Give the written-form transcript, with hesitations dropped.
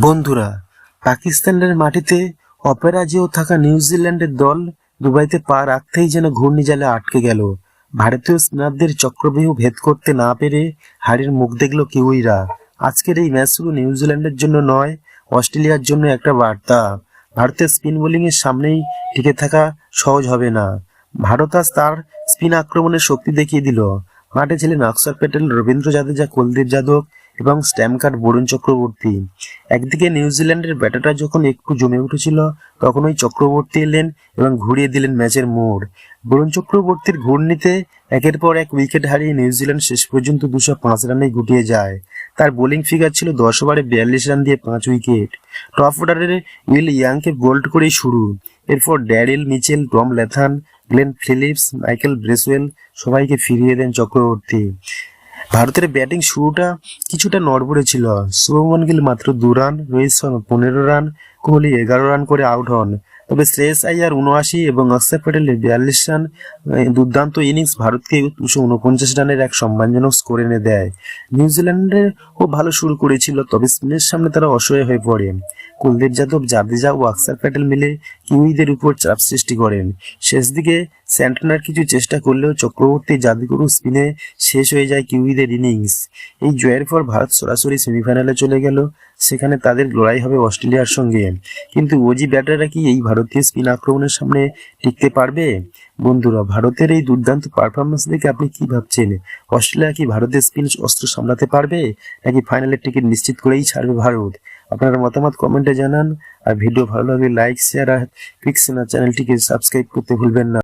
বন্ধুরা, পাকিস্তানের মাটিতে অপরাজেয় থাকা নিউজিল্যান্ডের দল দুবাইতে পা রাখতেই যেন ঘূর্ণিঝড়ে আটকে গেল। ভারতীয় স্পিনারদের চক্রব্যূহ ভেদ করতে না পেরে হারের মুখ দেখল কিউইরা। আজকের এই ম্যাচ শুধু নিউজিল্যান্ডের জন্য নয়, অস্ট্রেলিয়ার জন্য একটা বার্তা। ভারতের স্পিন বোলিং এর সামনেই টিকে থাকা সহজ হবে না। ভারত আজ তার স্পিন আক্রমণের শক্তি দেখিয়ে দিল। মাঠে ছিলেন অক্ষর প্যাটেল, রবীন্দ্র জাদেজা, কুলদীপ যাদব এবং স্ট্যামকার বরুণ চক্রবর্তী। একদিকে নিউজিল্যান্ডের ব্যাটাররা যখন একটু জমে উঠেছিল, তখন ওই চক্রবর্তী এলেন এবং ঘুরিয়ে দিলেন ম্যাচের মোড়। বরুণ চক্রবর্তীর ঘূর্ণিতে একের পর এক উইকেট হারিয়ে নিউজিল্যান্ড শেষ পর্যন্ত 205 রানেই গুটিয়ে যায়। তার বোলিং ফিগার ছিল 10 ওভারে 42 রান দিয়ে 5 উইকেট। টপ অর্ডারে উইল ইয়াংকে বোল্ড করেই শুরু। এরপর Daryl Mitchell, Tom Latham, Glenn Phillips, Michael Bracewell সবাইকে ফিরিয়ে দেন চক্রবর্তী। ভারতের ব্যাটিং শুরুটা কিছুটা নড়বড়ে ছিল। শুভমন গিল মাত্র 2 run, Rohit Sharma 15 run, Kohli 11 run করে আউট হন। তবে শ্রেয়স আইয়ার 79 এবং অক্ষর প্যাটেলের 42 রান দুর্দান্ত ইনিংস ভারতকে 249 রানের এক সম্মানজনক স্কোর এনে দেয়। নিউজিল্যান্ডের ভালো শুরু করেছিল, তবে স্পিনের সামনে তারা অসহায় হয়ে পড়ে। কুলদীপ যাদব, জাদেজা ও অক্ষর প্যাটেল মিলে কিউইদের উপর চাপ সৃষ্টি করেন। শেষ দিকে স্যান্টনার কিছু চেষ্টা করলেও চক্রবর্তী জাদুকরু স্পিনে শেষ হয়ে যায় কিউইদের ইনিংস। এই জয়ের পর ভারত সরাসরি সেমিফাইনালে চলে গেল। সেখানে তাদের লড়াই হবে অস্ট্রেলিয়ার সঙ্গে। কিন্তু ওজি ব্যাটাররা কি এই ভারতীয় স্পিন আক্রমণের সামনে টিকতে পারবে? বন্ধুরা, ভারতের এই দুর্দান্ত পারফরমেন্স দেখে আপনি কি ভাবছেন? অস্ট্রেলিয়া কি ভারতের স্পিন অস্ত্র সামলাতে পারবে, নাকি ফাইনালের টিকিট নিশ্চিত করেই ছাড়বে ভারত? আপনার মতামত কমেন্টে জানান। আর ভিডিও ভালো লাগলে লাইক, শেয়ার আর পিক্সেনা চ্যানেলটিকে সাবস্ক্রাইব করতে ভুলবেন না।